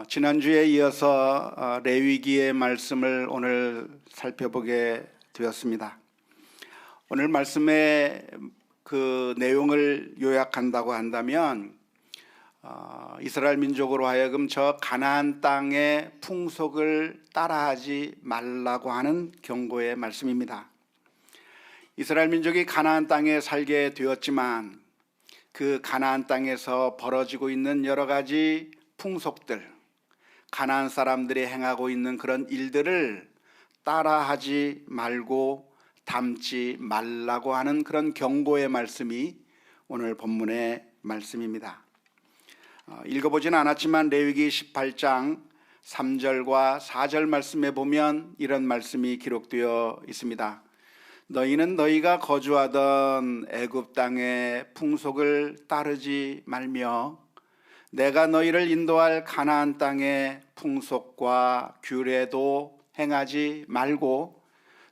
지난주에 이어서 레위기의 말씀을 오늘 살펴보게 되었습니다. 오늘 말씀의 그 내용을 요약한다고 한다면 이스라엘 민족으로 하여금 저 가나안 땅의 풍속을 따라하지 말라고 하는 경고의 말씀입니다. 이스라엘 민족이 가나안 땅에 살게 되었지만 그 가나안 땅에서 벌어지고 있는 여러 가지 풍속들, 가나안 사람들이 행하고 있는 그런 일들을 따라하지 말고 닮지 말라고 하는 그런 경고의 말씀이 오늘 본문의 말씀입니다. 읽어보진 않았지만 레위기 18장 3절과 4절 말씀에 보면 이런 말씀이 기록되어 있습니다. 너희는 너희가 거주하던 애굽 땅의 풍속을 따르지 말며 내가 너희를 인도할 가나안 땅의 풍속과 규례도 행하지 말고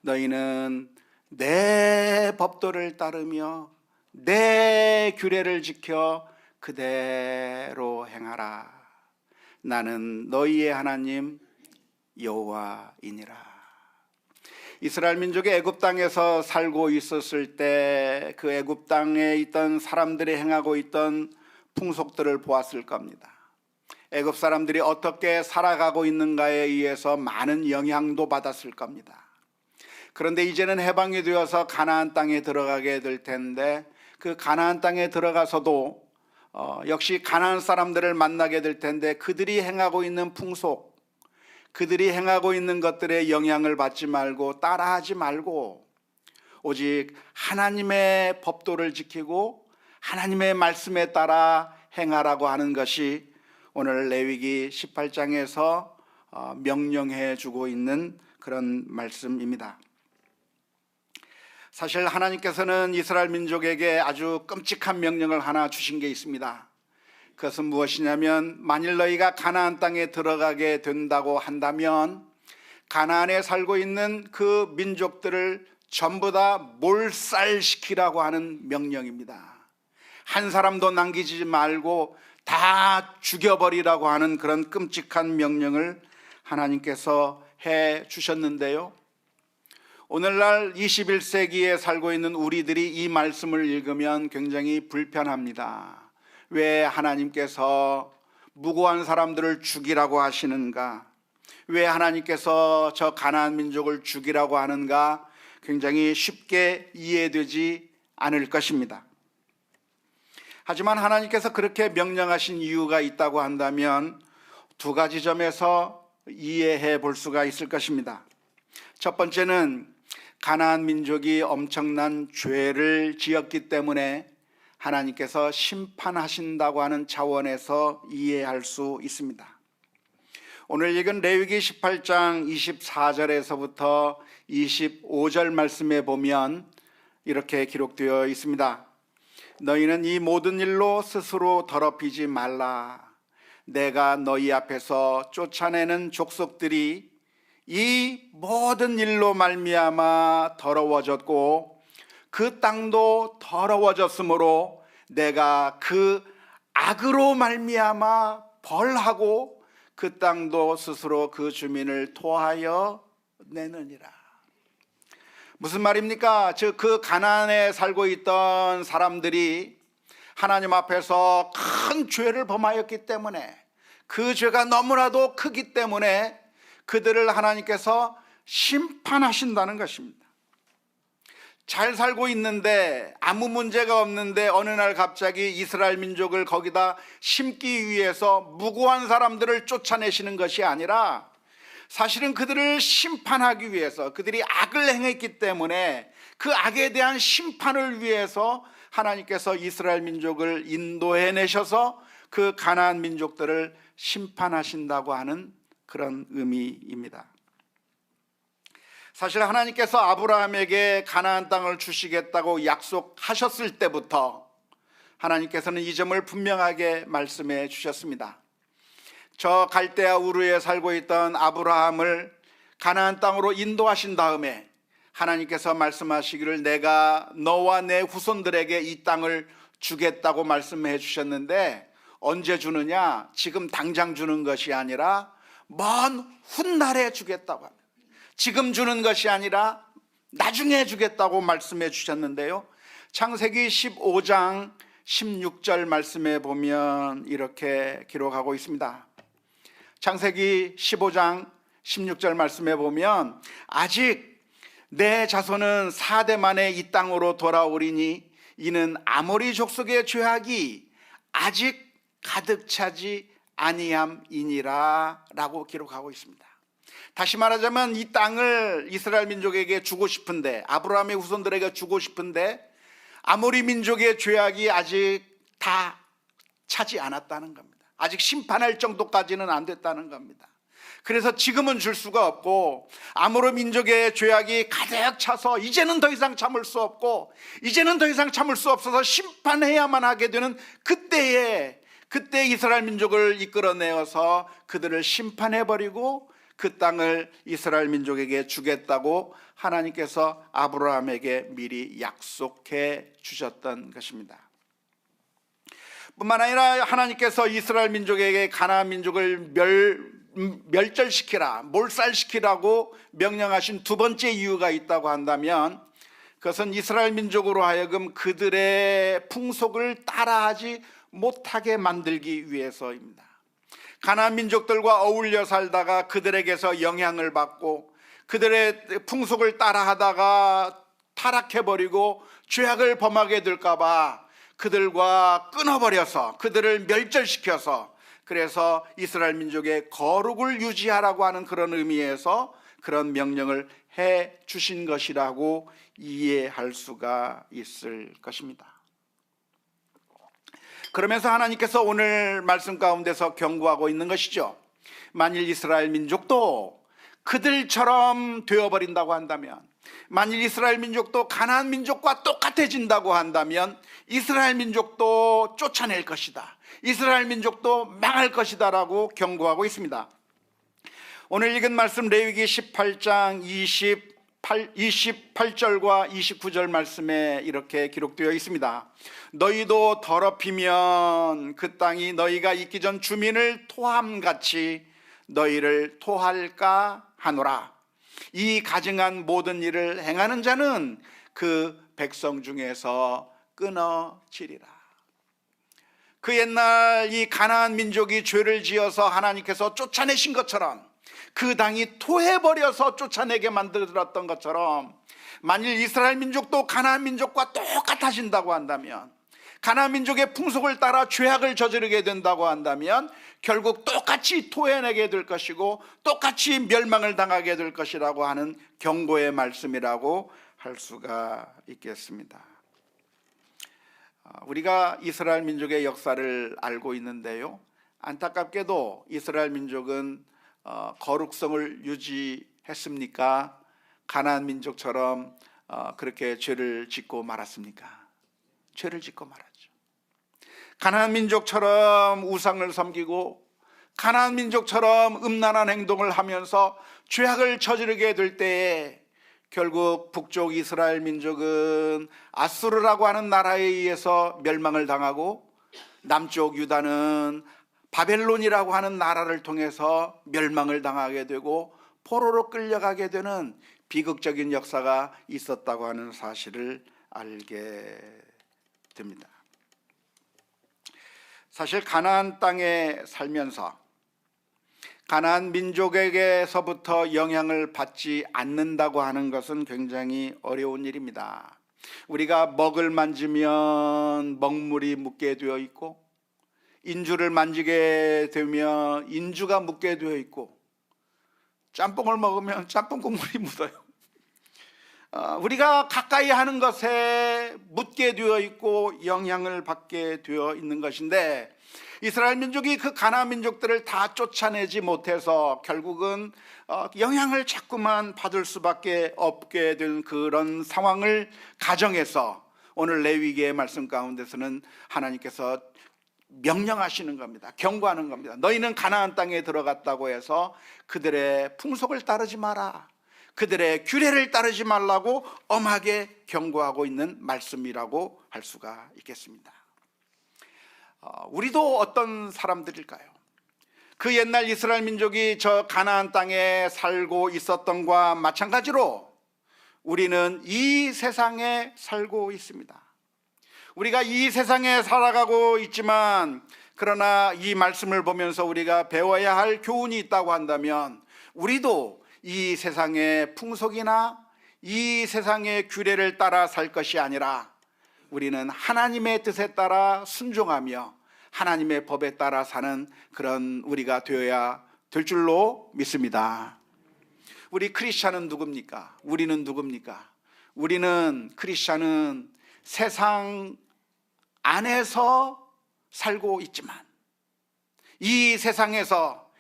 너희는 내 법도를 따르며 내 규례를 지켜 그대로 행하라. 나는 너희의 하나님 여호와이니라. 이스라엘 민족이 애굽 땅에서 살고 있었을 때 그 애굽 땅에 있던 사람들이 행하고 있던 풍속들을 보았을 겁니다. 애굽 사람들이 어떻게 살아가고 있는가에 의해서 많은 영향도 받았을 겁니다. 그런데 이제는 해방이 되어서 가나안 땅에 들어가게 될 텐데 그 가나안 땅에 들어가서도 역시 가나안 사람들을 만나게 될 텐데 그들이 행하고 있는 풍속, 그들이 행하고 있는 것들에 영향을 받지 말고 따라하지 말고 오직 하나님의 법도를 지키고 하나님의 말씀에 따라 행하라고 하는 것이 오늘 레위기 18장에서 명령해 주고 있는 그런 말씀입니다. 사실 하나님께서는 이스라엘 민족에게 아주 끔찍한 명령을 하나 주신 게 있습니다. 그것은 무엇이냐면 만일 너희가 가나안 땅에 들어가게 된다고 한다면 가나안에 살고 있는 그 민족들을 전부 다 몰살시키라고 하는 명령입니다. 한 사람도 남기지 말고 다 죽여버리라고 하는 그런 끔찍한 명령을 하나님께서 해 주셨는데요, 오늘날 21세기에 살고 있는 우리들이 이 말씀을 읽으면 굉장히 불편합니다. 왜 하나님께서 무고한 사람들을 죽이라고 하시는가? 왜 하나님께서 저 가나안 민족을 죽이라고 하는가? 굉장히 쉽게 이해되지 않을 것입니다. 하지만 하나님께서 그렇게 명령하신 이유가 있다고 한다면 두 가지 점에서 이해해 볼 수가 있을 것입니다. 첫 번째는 가나안 민족이 엄청난 죄를 지었기 때문에 하나님께서 심판하신다고 하는 차원에서 이해할 수 있습니다. 오늘 읽은 레위기 18장 24절에서부터 25절 말씀에 보면 이렇게 기록되어 있습니다. 너희는 이 모든 일로 스스로 더럽히지 말라. 내가 너희 앞에서 쫓아내는 족속들이 이 모든 일로 말미암아 더러워졌고 그 땅도 더러워졌으므로 내가 그 악으로 말미암아 벌하고 그 땅도 스스로 그 주민을 토하여 내느니라. 무슨 말입니까? 즉 그 가나안에 살고 있던 사람들이 하나님 앞에서 큰 죄를 범하였기 때문에 그 죄가 너무나도 크기 때문에 그들을 하나님께서 심판하신다는 것입니다. 잘 살고 있는데 아무 문제가 없는데 어느 날 갑자기 이스라엘 민족을 거기다 심기 위해서 무고한 사람들을 쫓아내시는 것이 아니라 사실은 그들을 심판하기 위해서 그들이 악을 행했기 때문에 그 악에 대한 심판을 위해서 하나님께서 이스라엘 민족을 인도해 내셔서 그 가나안 민족들을 심판하신다고 하는 그런 의미입니다. 사실 하나님께서 아브라함에게 가나안 땅을 주시겠다고 약속하셨을 때부터 하나님께서는 이 점을 분명하게 말씀해 주셨습니다. 저 갈대아 우르에 살고 있던 아브라함을 가나안 땅으로 인도하신 다음에 하나님께서 말씀하시기를 내가 너와 내 후손들에게 이 땅을 주겠다고 말씀해 주셨는데 언제 주느냐? 지금 당장 주는 것이 아니라 먼 훗날에 주겠다고 합니다. 지금 주는 것이 아니라 나중에 주겠다고 말씀해 주셨는데요, 창세기 15장 16절 말씀에 보면 이렇게 기록하고 있습니다. 창세기 15장 16절 말씀에 보면 아직 내 자손은 4대 만에 이 땅으로 돌아오리니 이는 아모리 족속의 죄악이 아직 가득 차지 아니함이니라 라고 기록하고 있습니다. 다시 말하자면 이 땅을 이스라엘 민족에게 주고 싶은데, 아브라함의 후손들에게 주고 싶은데 아모리 민족의 죄악이 아직 다 차지 않았다는 겁니다. 아직 심판할 정도까지는 안 됐다는 겁니다. 그래서 지금은 줄 수가 없고, 아모리 민족의 죄악이 가득 차서 이제는 더 이상 참을 수 없고, 이제는 더 이상 참을 수 없어서 심판해야만 하게 되는 그때 이스라엘 민족을 이끌어내어서 그들을 심판해버리고 그 땅을 이스라엘 민족에게 주겠다고 하나님께서 아브라함에게 미리 약속해 주셨던 것입니다. 뿐만 아니라 하나님께서 이스라엘 민족에게 가나안 민족을 멸절시키라, 몰살시키라고 명령하신 두 번째 이유가 있다고 한다면, 그것은 이스라엘 민족으로 하여금 그들의 풍속을 따라하지 못하게 만들기 위해서입니다. 가나안 민족들과 어울려 살다가 그들에게서 영향을 받고 그들의 풍속을 따라하다가 타락해버리고 죄악을 범하게 될까봐 그들과 끊어버려서 그들을 멸절시켜서, 그래서 이스라엘 민족의 거룩을 유지하라고 하는 그런 의미에서 그런 명령을 해 주신 것이라고 이해할 수가 있을 것입니다. 그러면서 하나님께서 오늘 말씀 가운데서 경고하고 있는 것이죠. 만일 이스라엘 민족도 그들처럼 되어버린다고 한다면, 만일 이스라엘 민족도 가나안 민족과 똑같아진다고 한다면 이스라엘 민족도 쫓아낼 것이다, 이스라엘 민족도 망할 것이다 라고 경고하고 있습니다. 오늘 읽은 말씀 레위기 18장 28절과 29절 말씀에 이렇게 기록되어 있습니다. 너희도 더럽히면 그 땅이 너희가 있기 전 주민을 토함같이 너희를 토할까 하노라. 이 가증한 모든 일을 행하는 자는 그 백성 중에서 끊어지리라. 그 옛날 이 가나안 민족이 죄를 지어서 하나님께서 쫓아내신 것처럼, 그 땅이 토해버려서 쫓아내게 만들었던 것처럼, 만일 이스라엘 민족도 가나안 민족과 똑같아진다고 한다면, 가나안 민족의 풍속을 따라 죄악을 저지르게 된다고 한다면 결국 똑같이 토해내게 될 것이고 똑같이 멸망을 당하게 될 것이라고 하는 경고의 말씀이라고 할 수가 있겠습니다. 우리가 이스라엘 민족의 역사를 알고 있는데요, 안타깝게도 이스라엘 민족은 거룩성을 유지했습니까? 가나안 민족처럼 그렇게 죄를 짓고 말았습니까? 죄를 짓고 말았죠. 가나안 민족처럼 우상을 섬기고 가나안 민족처럼 음란한 행동을 하면서 죄악을 저지르게 될 때에 결국 북쪽 이스라엘 민족은 아수르라고 하는 나라에 의해서 멸망을 당하고, 남쪽 유다는 바벨론이라고 하는 나라를 통해서 멸망을 당하게 되고 포로로 끌려가게 되는 비극적인 역사가 있었다고 하는 사실을 알게 됩니다. 사실 가나안 땅에 살면서 가나안 민족에게서부터 영향을 받지 않는다고 하는 것은 굉장히 어려운 일입니다. 우리가 먹을 만지면 먹물이 묻게 되어 있고, 인주를 만지게 되면 인주가 묻게 되어 있고, 짬뽕을 먹으면 짬뽕 국물이 묻어요. 우리가 가까이 하는 것에 묻게 되어 있고 영향을 받게 되어 있는 것인데, 이스라엘 민족이 그 가나안 민족들을 다 쫓아내지 못해서 결국은 영향을 자꾸만 받을 수밖에 없게 된 그런 상황을 가정해서 오늘 레위기의 말씀 가운데서는 하나님께서 명령하시는 겁니다. 경고하는 겁니다. 너희는 가나안 땅에 들어갔다고 해서 그들의 풍속을 따르지 마라, 그들의 규례를 따르지 말라고 엄하게 경고하고 있는 말씀이라고 할 수가 있겠습니다. 우리도 어떤 사람들일까요? 그 옛날 이스라엘 민족이 저 가나안 땅에 살고 있었던 것과 마찬가지로 우리는 이 세상에 살고 있습니다. 우리가 이 세상에 살아가고 있지만, 그러나 이 말씀을 보면서 우리가 배워야 할 교훈이 있다고 한다면, 우리도 이 세상의 풍속이나 이 세상의 규례를 따라 살 것이 아니라 우리는 하나님의 뜻에 따라 순종하며 하나님의 법에 따라 사는 그런 우리가 되어야 될 줄로 믿습니다. 우리 크리스찬은 누굽니까? 우리는 누굽니까? 우리는 크리스찬은 세상 안에서 살고 있지만, 이 세상에서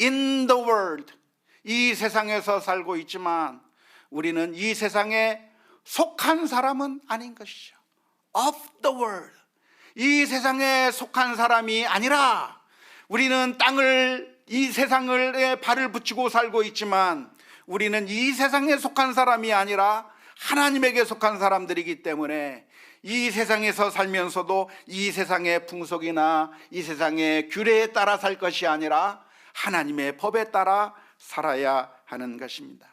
in the world, 이 세상에서 살고 있지만 우리는 이 세상에 속한 사람은 아닌 것이죠. of the world, 이 세상에 속한 사람이 아니라 우리는 이 세상에 발을 붙이고 살고 있지만 우리는 이 세상에 속한 사람이 아니라 하나님에게 속한 사람들이기 때문에 이 세상에서 살면서도 이 세상의 풍속이나 이 세상의 규례에 따라 살 것이 아니라 하나님의 법에 따라 살아야 하는 것입니다.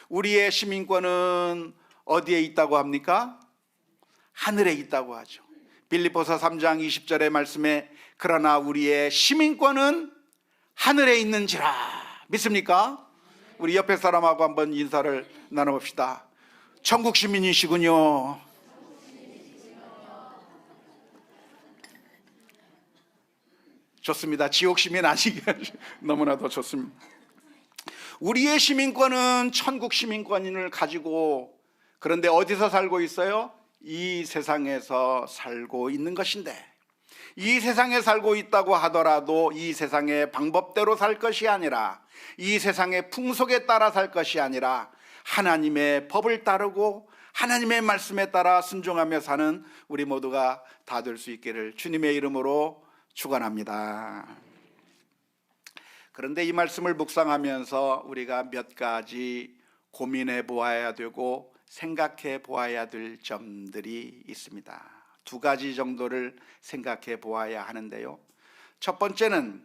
우리의 시민권은 어디에 있다고 합니까? 하늘에 있다고 하죠. 빌립보서 3장 20절의 말씀에 그러나 우리의 시민권은 하늘에 있는지라. 믿습니까? 우리 옆에 사람하고 한번 인사를 나눠봅시다. 천국 시민이시군요. 좋습니다. 지옥 시민 아니게 너무나도 좋습니다. 우리의 시민권은 천국 시민권을 가지고, 그런데 어디서 살고 있어요? 이 세상에서 살고 있는 것인데, 이 세상에 살고 있다고 하더라도 이 세상의 방법대로 살 것이 아니라, 이 세상의 풍속에 따라 살 것이 아니라 하나님의 법을 따르고 하나님의 말씀에 따라 순종하며 사는 우리 모두가 다 될 수 있기를 주님의 이름으로 축원합니다. 그런데 이 말씀을 묵상하면서 우리가 몇 가지 고민해 보아야 되고 생각해 보아야 될 점들이 있습니다. 두 가지 정도를 생각해 보아야 하는데요. 첫 번째는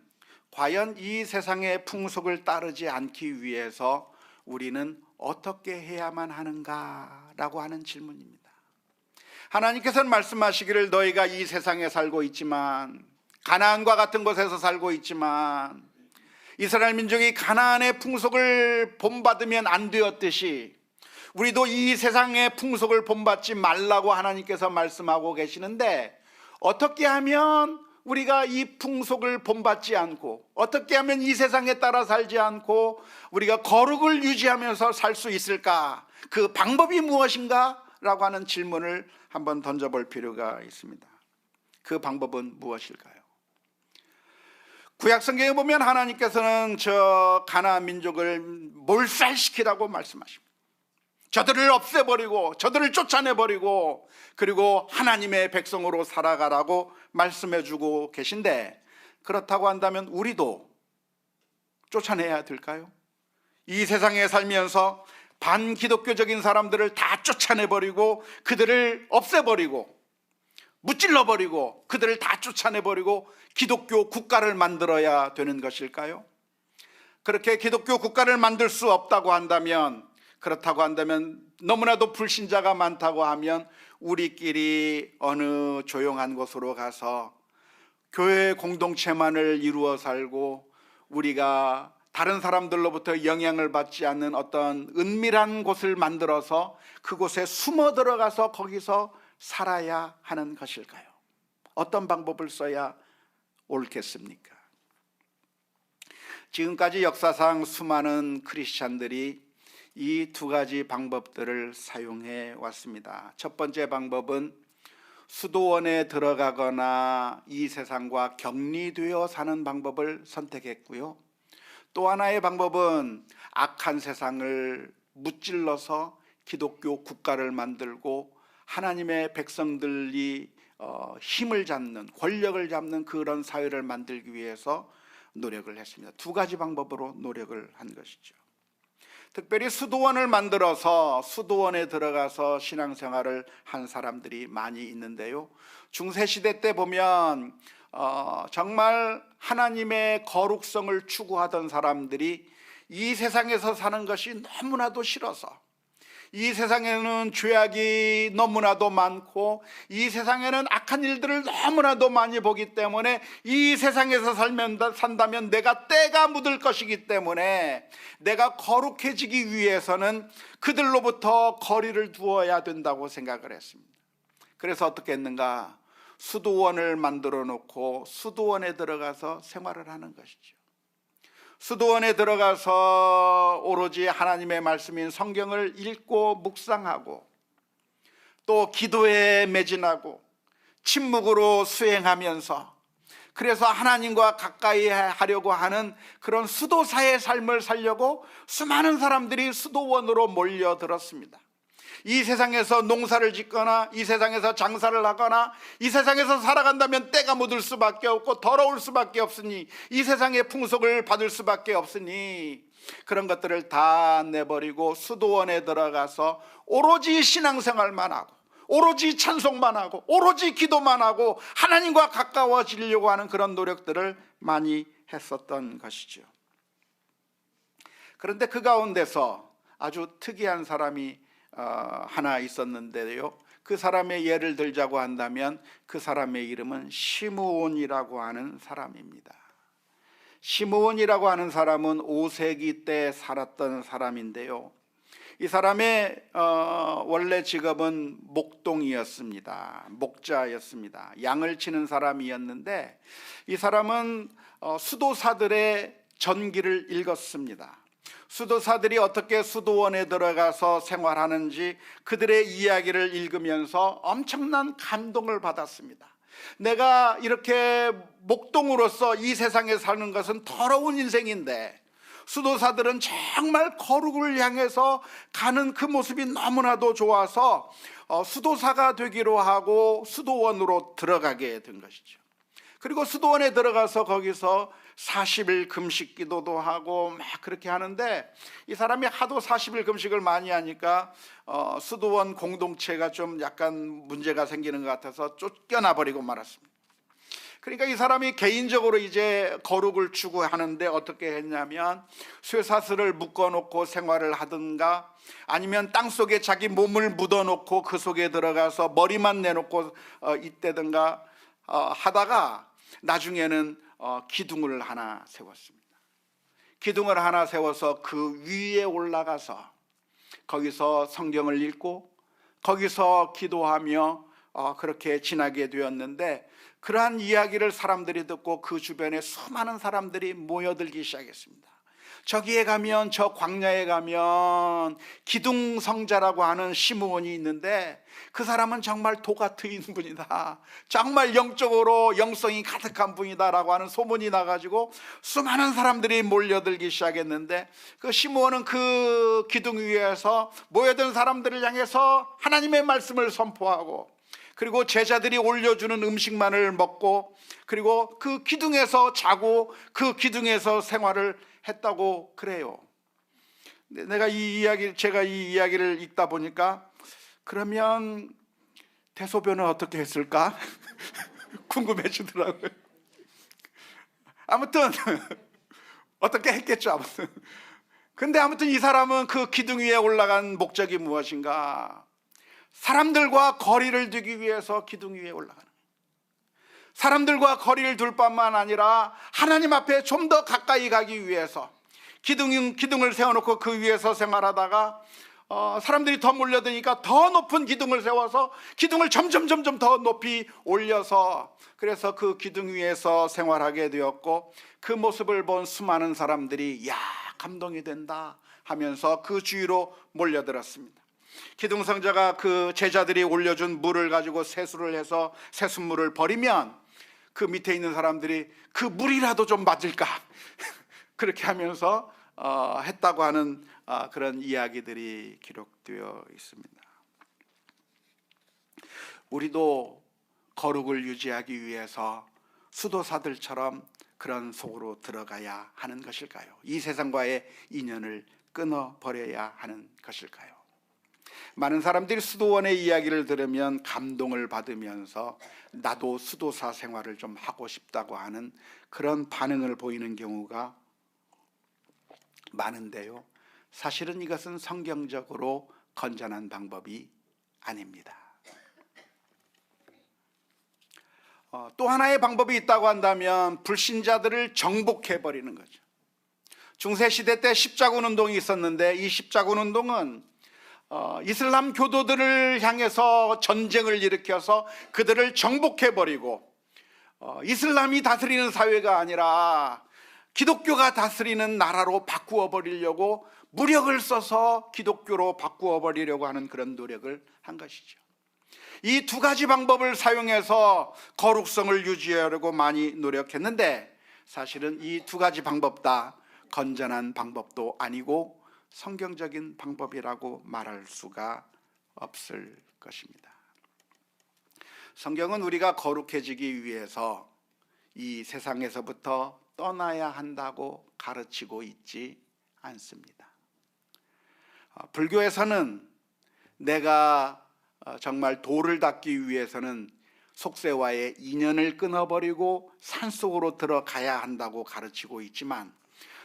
과연 이 세상의 풍속을 따르지 않기 위해서 우리는 어떻게 해야만 하는가라고 하는 질문입니다. 하나님께서는 말씀하시기를 너희가 이 세상에 살고 있지만, 가나안과 같은 곳에서 살고 있지만, 이스라엘 민족이 가나안의 풍속을 본받으면 안 되었듯이 우리도 이 세상의 풍속을 본받지 말라고 하나님께서 말씀하고 계시는데, 어떻게 하면 우리가 이 풍속을 본받지 않고, 어떻게 하면 이 세상에 따라 살지 않고 우리가 거룩을 유지하면서 살 수 있을까? 그 방법이 무엇인가? 라고 하는 질문을 한번 던져볼 필요가 있습니다. 그 방법은 무엇일까요? 구약 성경에 보면 하나님께서는 저 가나안 민족을 몰살시키라고 말씀하십니다. 저들을 없애버리고 저들을 쫓아내버리고 그리고 하나님의 백성으로 살아가라고 말씀해주고 계신데, 그렇다고 한다면 우리도 쫓아내야 될까요? 이 세상에 살면서 반기독교적인 사람들을 다 쫓아내버리고 그들을 없애버리고 무찔러버리고 그들을 다 쫓아내버리고 기독교 국가를 만들어야 되는 것일까요? 그렇게 기독교 국가를 만들 수 없다고 한다면, 그렇다고 한다면 너무나도 불신자가 많다고 하면 우리끼리 어느 조용한 곳으로 가서 교회 공동체만을 이루어 살고 우리가 다른 사람들로부터 영향을 받지 않는 어떤 은밀한 곳을 만들어서 그곳에 숨어 들어가서 거기서 살아야 하는 것일까요? 어떤 방법을 써야 옳겠습니까? 지금까지 역사상 수많은 크리스찬들이 이 두 가지 방법들을 사용해 왔습니다. 첫 번째 방법은 수도원에 들어가거나 이 세상과 격리되어 사는 방법을 선택했고요. 또 하나의 방법은 악한 세상을 무찔러서 기독교 국가를 만들고 하나님의 백성들이 힘을 잡는, 권력을 잡는 그런 사회를 만들기 위해서 노력을 했습니다. 두 가지 방법으로 노력을 한 것이죠. 특별히 수도원을 만들어서 수도원에 들어가서 신앙생활을 한 사람들이 많이 있는데요. 중세시대 때 보면 정말 하나님의 거룩성을 추구하던 사람들이 이 세상에서 사는 것이 너무나도 싫어서, 이 세상에는 죄악이 너무나도 많고 이 세상에는 악한 일들을 너무나도 많이 보기 때문에 이 세상에서 산다면 내가 때가 묻을 것이기 때문에 내가 거룩해지기 위해서는 그들로부터 거리를 두어야 된다고 생각을 했습니다. 그래서 어떻게 했는가? 수도원을 만들어 놓고 수도원에 들어가서 생활을 하는 것이죠. 수도원에 들어가서 오로지 하나님의 말씀인 성경을 읽고 묵상하고 또 기도에 매진하고 침묵으로 수행하면서, 그래서 하나님과 가까이 하려고 하는 그런 수도사의 삶을 살려고 수많은 사람들이 수도원으로 몰려들었습니다. 이 세상에서 농사를 짓거나 이 세상에서 장사를 하거나 이 세상에서 살아간다면 때가 묻을 수밖에 없고 더러울 수밖에 없으니, 이 세상의 풍속을 받을 수밖에 없으니 그런 것들을 다 내버리고 수도원에 들어가서 오로지 신앙생활만 하고 오로지 찬송만 하고 오로지 기도만 하고 하나님과 가까워지려고 하는 그런 노력들을 많이 했었던 것이죠. 그런데 그 가운데서 아주 특이한 사람이 하나 있었는데요, 그 사람의 예를 들자고 한다면 그 사람의 이름은 시므온이라고 하는 사람입니다. 시므온이라고 하는 사람은 5세기 때 살았던 사람인데요, 이 사람의 원래 직업은 목동이었습니다. 목자였습니다. 양을 치는 사람이었는데 이 사람은 수도사들의 전기를 읽었습니다. 수도사들이 어떻게 수도원에 들어가서 생활하는지 그들의 이야기를 읽으면서 엄청난 감동을 받았습니다. 내가 이렇게 목동으로서 이 세상에 사는 것은 더러운 인생인데 수도사들은 정말 거룩을 향해서 가는 그 모습이 너무나도 좋아서 수도사가 되기로 하고 수도원으로 들어가게 된 것이죠. 그리고 수도원에 들어가서 거기서 40일 금식 기도도 하고 막 그렇게 하는데, 이 사람이 하도 40일 금식을 많이 하니까 수도원 공동체가 좀 약간 문제가 생기는 것 같아서 쫓겨나 버리고 말았습니다. 그러니까 이 사람이 개인적으로 이제 거룩을 추구하는데 어떻게 했냐면 쇠사슬을 묶어놓고 생활을 하든가 아니면 땅속에 자기 몸을 묻어놓고 그 속에 들어가서 머리만 내놓고 있다든가 하다가 나중에는 기둥을 하나 세웠습니다. 기둥을 하나 세워서 그 위에 올라가서 거기서 성경을 읽고 거기서 기도하며 그렇게 지나게 되었는데, 그러한 이야기를 사람들이 듣고 그 주변에 수많은 사람들이 모여들기 시작했습니다. 저기에 가면, 저 광야에 가면 기둥성자라고 하는 시므온이 있는데 그 사람은 정말 도가 트인 분이다, 정말 영적으로 영성이 가득한 분이다 라고 하는 소문이 나가지고 수많은 사람들이 몰려들기 시작했는데, 그 시므온은 그 기둥 위에서 모여든 사람들을 향해서 하나님의 말씀을 선포하고, 그리고 제자들이 올려주는 음식만을 먹고, 그리고 그 기둥에서 자고 그 기둥에서 생활을 했다고 그래요. 제가 이 이야기를 읽다 보니까 그러면 대소변은 어떻게 했을까 궁금해지더라고요. 아무튼 어떻게 했겠죠. 아무튼 이 사람은 그 기둥 위에 올라간 목적이 무엇인가? 사람들과 거리를 두기 위해서 기둥 위에 올라가는 거예요. 사람들과 거리를 둘 뿐만 아니라 하나님 앞에 좀 더 가까이 가기 위해서 기둥을 세워놓고 그 위에서 생활하다가 사람들이 더 몰려드니까 더 높은 기둥을 세워서 기둥을 점점 더 높이 올려서, 그래서 그 기둥 위에서 생활하게 되었고, 그 모습을 본 수많은 사람들이 야, 감동이 된다 하면서 그 주위로 몰려들었습니다. 기둥성자가 그 제자들이 올려준 물을 가지고 세수를 해서 세숫물을 버리면 그 밑에 있는 사람들이 그 물이라도 좀 맞을까 그렇게 하면서 했다고 하는 그런 이야기들이 기록되어 있습니다. 우리도 거룩을 유지하기 위해서 수도사들처럼 그런 속으로 들어가야 하는 것일까요? 이 세상과의 인연을 끊어버려야 하는 것일까요? 많은 사람들이 수도원의 이야기를 들으면 감동을 받으면서 나도 수도사 생활을 좀 하고 싶다고 하는 그런 반응을 보이는 경우가 많은데요, 사실은 이것은 성경적으로 건전한 방법이 아닙니다. 또 하나의 방법이 있다고 한다면 불신자들을 정복해버리는 거죠. 중세시대 때 십자군 운동이 있었는데, 이 십자군 운동은 이슬람 교도들을 향해서 전쟁을 일으켜서 그들을 정복해버리고, 이슬람이 다스리는 사회가 아니라 기독교가 다스리는 나라로 바꾸어 버리려고 무력을 써서 기독교로 바꾸어 버리려고 하는 그런 노력을 한 것이죠. 이 두 가지 방법을 사용해서 거룩성을 유지하려고 많이 노력했는데, 사실은 이 두 가지 방법 다 건전한 방법도 아니고 성경적인 방법이라고 말할 수가 없을 것입니다. 성경은 우리가 거룩해지기 위해서 이 세상에서부터 떠나야 한다고 가르치고 있지 않습니다. 불교에서는 내가 정말 도를 닦기 위해서는 속세와의 인연을 끊어버리고 산속으로 들어가야 한다고 가르치고 있지만,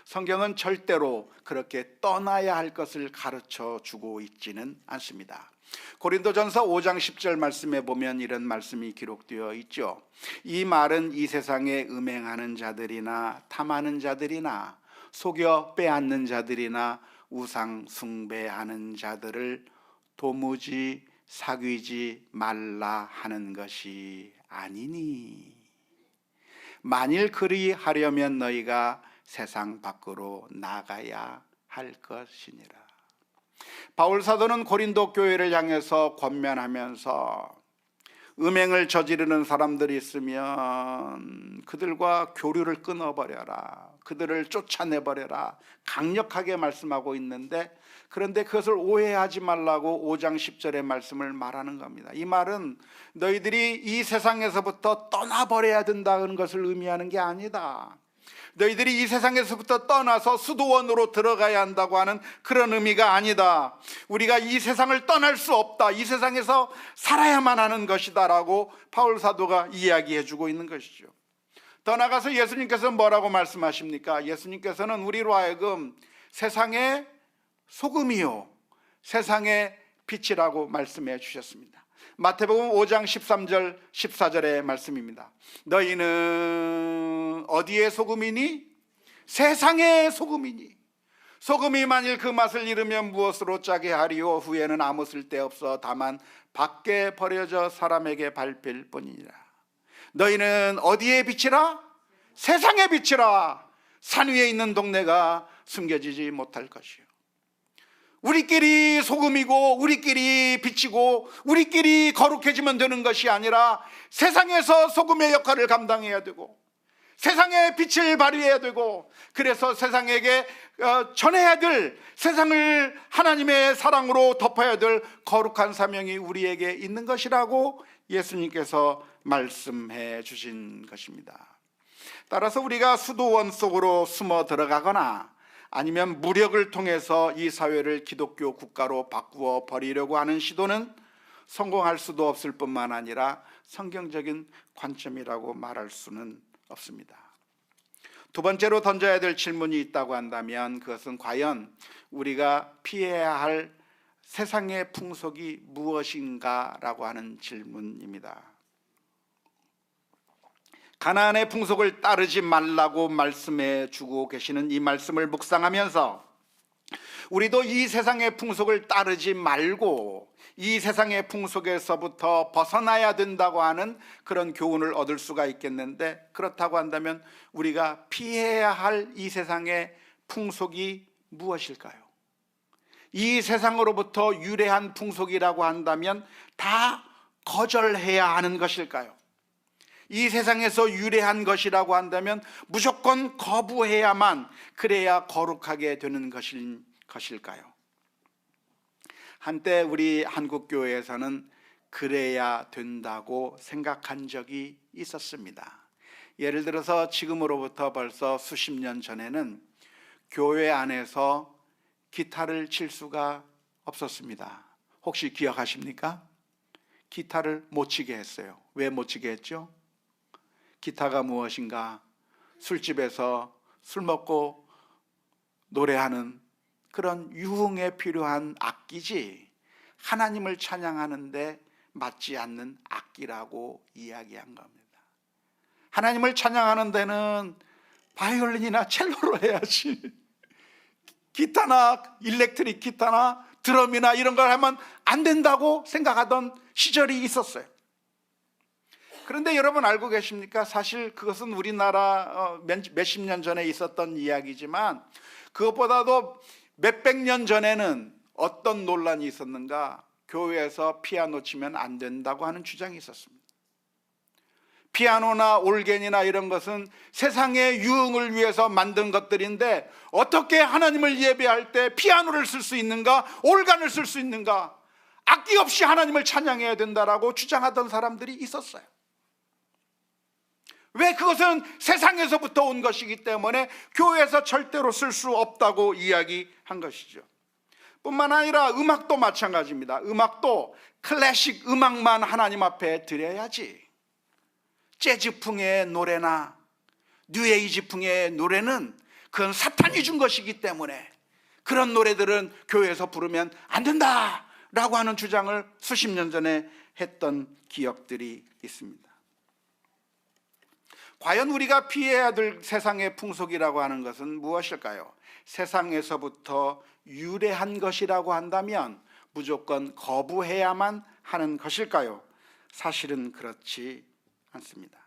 성경은 절대로 그렇게 떠나야 할 것을 가르쳐 주고 있지는 않습니다. 고린도전서 5장 10절 말씀에 보면 이런 말씀이 기록되어 있죠. 이 말은 이 세상에 음행하는 자들이나 탐하는 자들이나 속여 빼앗는 자들이나 우상 숭배하는 자들을 도무지 사귀지 말라 하는 것이 아니니, 만일 그리하려면 너희가 세상 밖으로 나가야 할 것이니라. 바울 사도는 고린도 교회를 향해서 권면하면서 음행을 저지르는 사람들이 있으면 그들과 교류를 끊어버려라, 그들을 쫓아내버려라, 강력하게 말씀하고 있는데, 그런데 그것을 오해하지 말라고 5장 10절의 말씀을 말하는 겁니다. 이 말은 너희들이 이 세상에서부터 떠나버려야 된다는 것을 의미하는 게 아니다. 너희들이 이 세상에서부터 떠나서 수도원으로 들어가야 한다고 하는 그런 의미가 아니다. 우리가 이 세상을 떠날 수 없다, 이 세상에서 살아야만 하는 것이다 라고 바울 사도가 이야기해 주고 있는 것이죠. 더 나아가서 예수님께서 뭐라고 말씀하십니까? 예수님께서는 우리로 하여금 세상의 소금이요 세상의 빛이라고 말씀해 주셨습니다. 마태복음 5장 13절 14절의 말씀입니다. 너희는 어디의 소금이니? 세상의 소금이니. 소금이 만일 그 맛을 잃으면 무엇으로 짜게 하리요? 후에는 아무 쓸데없어 다만 밖에 버려져 사람에게 밟힐 뿐이니라. 너희는 어디의 빛이라? 세상의 빛이라. 산 위에 있는 동네가 숨겨지지 못할 것이요. 우리끼리 소금이고 우리끼리 빛이고 우리끼리 거룩해지면 되는 것이 아니라 세상에서 소금의 역할을 감당해야 되고 세상의 빛을 발휘해야 되고, 그래서 세상에게 전해야 될, 세상을 하나님의 사랑으로 덮어야 될 거룩한 사명이 우리에게 있는 것이라고 예수님께서 말씀해 주신 것입니다. 따라서 우리가 수도원 속으로 숨어 들어가거나 아니면 무력을 통해서 이 사회를 기독교 국가로 바꾸어 버리려고 하는 시도는 성공할 수도 없을 뿐만 아니라 성경적인 관점이라고 말할 수는 없습니다. 두 번째로 던져야 될 질문이 있다고 한다면 그것은 과연 우리가 피해야 할 세상의 풍속이 무엇인가라고 하는 질문입니다. 가나안의 풍속을 따르지 말라고 말씀해 주고 계시는 이 말씀을 묵상하면서 우리도 이 세상의 풍속을 따르지 말고 이 세상의 풍속에서부터 벗어나야 된다고 하는 그런 교훈을 얻을 수가 있겠는데, 그렇다고 한다면 우리가 피해야 할 이 세상의 풍속이 무엇일까요? 이 세상으로부터 유래한 풍속이라고 한다면 다 거절해야 하는 것일까요? 이 세상에서 유래한 것이라고 한다면 무조건 거부해야만 그래야 거룩하게 되는 것일까요? 한때 우리 한국교회에서는 그래야 된다고 생각한 적이 있었습니다. 예를 들어서 지금으로부터 벌써 수십 년 전에는 교회 안에서 기타를 칠 수가 없었습니다. 혹시 기억하십니까? 기타를 못 치게 했어요. 왜 못 치게 했죠? 기타가 무엇인가? 술집에서 술 먹고 노래하는 그런 유흥에 필요한 악기지 하나님을 찬양하는데 맞지 않는 악기라고 이야기한 겁니다. 하나님을 찬양하는 데는 바이올린이나 첼로로 해야지 기타나 일렉트릭 기타나 드럼이나 이런 걸 하면 안 된다고 생각하던 시절이 있었어요. 그런데 여러분 알고 계십니까? 사실 그것은 우리나라 몇십 년 전에 있었던 이야기지만 그것보다도 몇백 년 전에는 어떤 논란이 있었는가? 교회에서 피아노 치면 안 된다고 하는 주장이 있었습니다. 피아노나 올겐이나 이런 것은 세상의 유흥을 위해서 만든 것들인데 어떻게 하나님을 예배할 때 피아노를 쓸 수 있는가? 올간을 쓸 수 있는가? 악기 없이 하나님을 찬양해야 된다라고 주장하던 사람들이 있었어요. 왜? 그것은 세상에서부터 온 것이기 때문에 교회에서 절대로 쓸 수 없다고 이야기한 것이죠. 뿐만 아니라 음악도 마찬가지입니다. 음악도 클래식 음악만 하나님 앞에 드려야지 재즈풍의 노래나 뉴에이지풍의 노래는 그건 사탄이 준 것이기 때문에 그런 노래들은 교회에서 부르면 안 된다라고 하는 주장을 수십 년 전에 했던 기억들이 있습니다. 과연 우리가 피해야 될 세상의 풍속이라고 하는 것은 무엇일까요? 세상에서부터 유래한 것이라고 한다면 무조건 거부해야만 하는 것일까요? 사실은 그렇지 않습니다.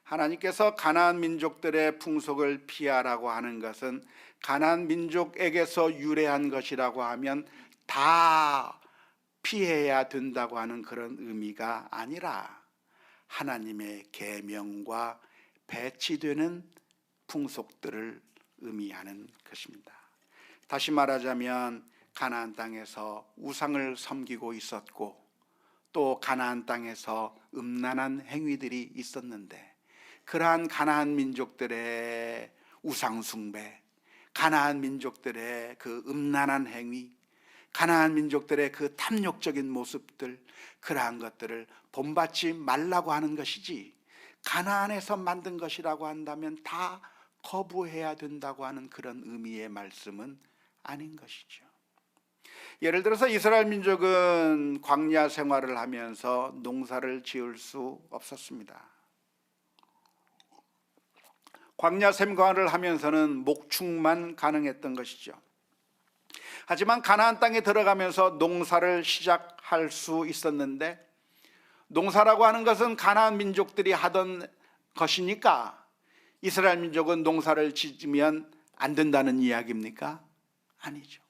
하나님께서 가나안 민족들의 풍속을 피하라고 하는 것은 가나안 민족에게서 유래한 것이라고 하면 다 피해야 된다고 하는 그런 의미가 아니라 하나님의 계명과 배치되는 풍속들을 의미하는 것입니다. 다시 말하자면 가나안 땅에서 우상을 섬기고 있었고 또 가나안 땅에서 음란한 행위들이 있었는데 그러한 가나안 민족들의 우상 숭배, 가나안 민족들의 그 음란한 행위, 가나안 민족들의 그 탐욕적인 모습들, 그러한 것들을 본받지 말라고 하는 것이지 가나안에서 만든 것이라고 한다면 다 거부해야 된다고 하는 그런 의미의 말씀은 아닌 것이죠. 예를 들어서 이스라엘 민족은 광야 생활을 하면서 농사를 지을 수 없었습니다. 광야 생활을 하면서는 목축만 가능했던 것이죠. 하지만 가나안 땅에 들어가면서 농사를 시작할 수 있었는데 농사라고 하는 것은 가나안 민족들이 하던 것이니까 이스라엘 민족은 농사를 짓으면 안 된다는 이야기입니까? 아니죠.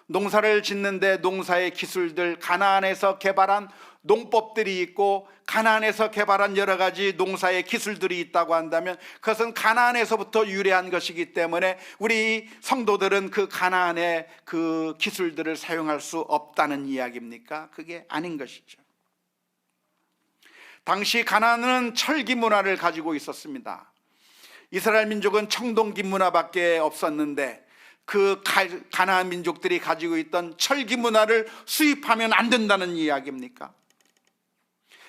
농사를 짓는데 농사의 기술들, 가나안에서 개발한 농법들이 있고 가나안에서 개발한 여러 가지 농사의 기술들이 있다고 한다면 그것은 가나안에서부터 유래한 것이기 때문에 우리 성도들은 그 가나안의 그 기술들을 사용할 수 없다는 이야기입니까? 그게 아닌 것이죠. 당시 가나안은 철기 문화를 가지고 있었습니다. 이스라엘 민족은 청동기 문화밖에 없었는데 그 가나안 민족들이 가지고 있던 철기 문화를 수입하면 안 된다는 이야기입니까?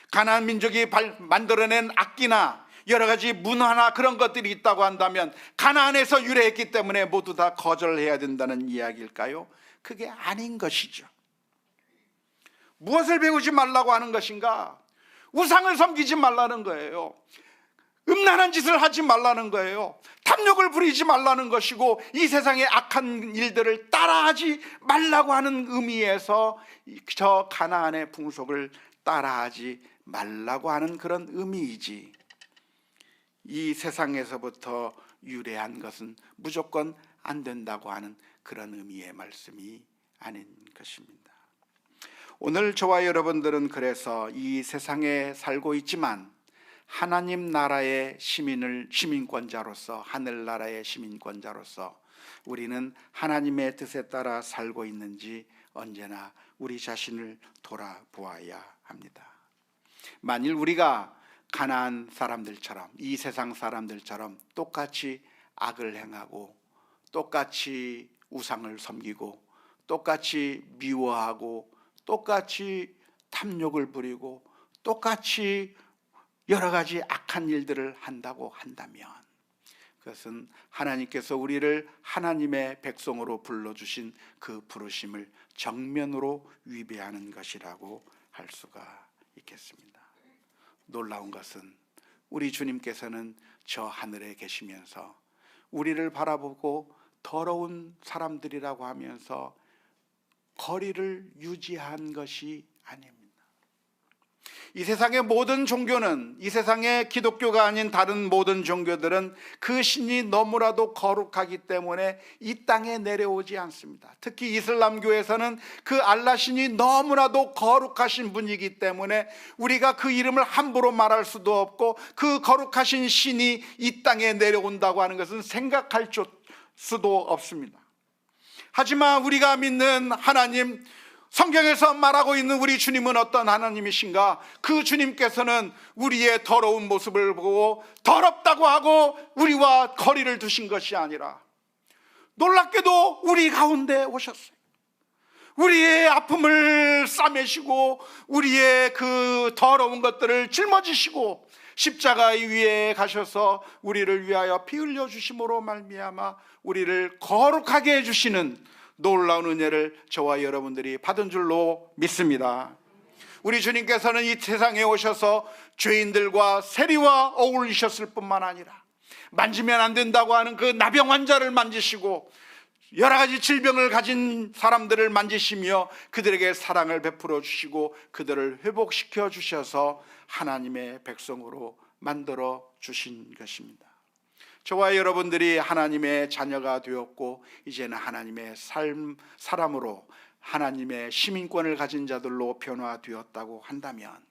가나안 민족이 만들어낸 악기나 여러 가지 문화나 그런 것들이 있다고 한다면 가나안에서 유래했기 때문에 모두 다 거절해야 된다는 이야기일까요? 그게 아닌 것이죠. 무엇을 배우지 말라고 하는 것인가? 우상을 섬기지 말라는 거예요. 음란한 짓을 하지 말라는 거예요. 탐욕을 부리지 말라는 것이고 이 세상의 악한 일들을 따라하지 말라고 하는 의미에서 저 가나안의 풍속을 따라하지 말라고 하는 그런 의미이지 이 세상에서부터 유래한 것은 무조건 안 된다고 하는 그런 의미의 말씀이 아닌 것입니다. 오늘 저와 여러분들은 그래서 이 세상에 살고 있지만 하나님 나라의 시민권자로서 하늘나라의 시민권자로서 우리는 하나님의 뜻에 따라 살고 있는지 언제나 우리 자신을 돌아보아야 합니다. 만일 우리가 가나안 사람들처럼 이 세상 사람들처럼 똑같이 악을 행하고 똑같이 우상을 섬기고 똑같이 미워하고 똑같이 탐욕을 부리고 똑같이 여러 가지 악한 일들을 한다고 한다면 그것은 하나님께서 우리를 하나님의 백성으로 불러주신 그 부르심을 정면으로 위배하는 것이라고 할 수가 있겠습니다. 놀라운 것은 우리 주님께서는 저 하늘에 계시면서 우리를 바라보고 더러운 사람들이라고 하면서 거리를 유지한 것이 아닙니다. 이 세상의 모든 종교는, 이 세상의 기독교가 아닌 다른 모든 종교들은 그 신이 너무나도 거룩하기 때문에 이 땅에 내려오지 않습니다. 특히 이슬람교에서는 그 알라 신이 너무나도 거룩하신 분이기 때문에 우리가 그 이름을 함부로 말할 수도 없고 그 거룩하신 신이 이 땅에 내려온다고 하는 것은 생각할 수도 없습니다. 하지만 우리가 믿는 하나님, 성경에서 말하고 있는 우리 주님은 어떤 하나님이신가? 그 주님께서는 우리의 더러운 모습을 보고 더럽다고 하고 우리와 거리를 두신 것이 아니라 놀랍게도 우리 가운데 오셨어요. 우리의 아픔을 싸매시고 우리의 그 더러운 것들을 짊어지시고 십자가 위에 가셔서 우리를 위하여 피 흘려 주심으로 말미암아 우리를 거룩하게 해주시는 놀라운 은혜를 저와 여러분들이 받은 줄로 믿습니다. 우리 주님께서는 이 세상에 오셔서 죄인들과 세리와 어울리셨을 뿐만 아니라 만지면 안 된다고 하는 그 나병 환자를 만지시고 여러 가지 질병을 가진 사람들을 만지시며 그들에게 사랑을 베풀어 주시고 그들을 회복시켜 주셔서 하나님의 백성으로 만들어 주신 것입니다. 저와 여러분들이 하나님의 자녀가 되었고 이제는 하나님의 사람으로 하나님의 시민권을 가진 자들로 변화되었다고 한다면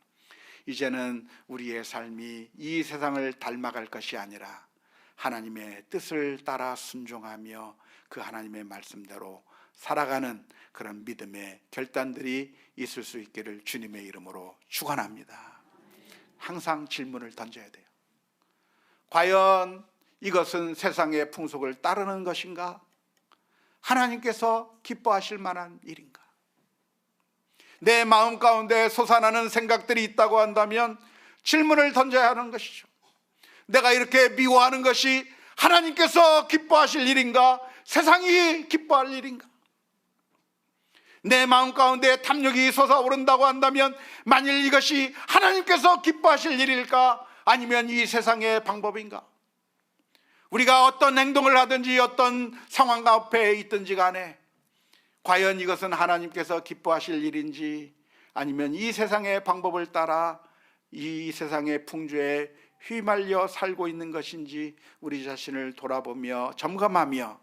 이제는 우리의 삶이 이 세상을 닮아갈 것이 아니라 하나님의 뜻을 따라 순종하며 그 하나님의 말씀대로 살아가는 그런 믿음의 결단들이 있을 수 있기를 주님의 이름으로 축원합니다. 항상 질문을 던져야 돼요. 과연 이것은 세상의 풍속을 따르는 것인가? 하나님께서 기뻐하실 만한 일인가? 내 마음 가운데 솟아나는 생각들이 있다고 한다면 질문을 던져야 하는 것이죠. 내가 이렇게 미워하는 것이 하나님께서 기뻐하실 일인가? 세상이 기뻐할 일인가? 내 마음 가운데 탐욕이 솟아오른다고 한다면 만일 이것이 하나님께서 기뻐하실 일일까? 아니면 이 세상의 방법인가? 우리가 어떤 행동을 하든지 어떤 상황 앞에 있든지 간에 과연 이것은 하나님께서 기뻐하실 일인지 아니면 이 세상의 방법을 따라 이 세상의 풍조에 휘말려 살고 있는 것인지 우리 자신을 돌아보며 점검하며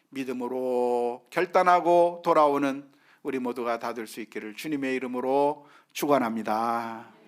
믿음으로 결단하고 돌아오는 우리 모두가 다 될 수 있기를 주님의 이름으로 축원합니다.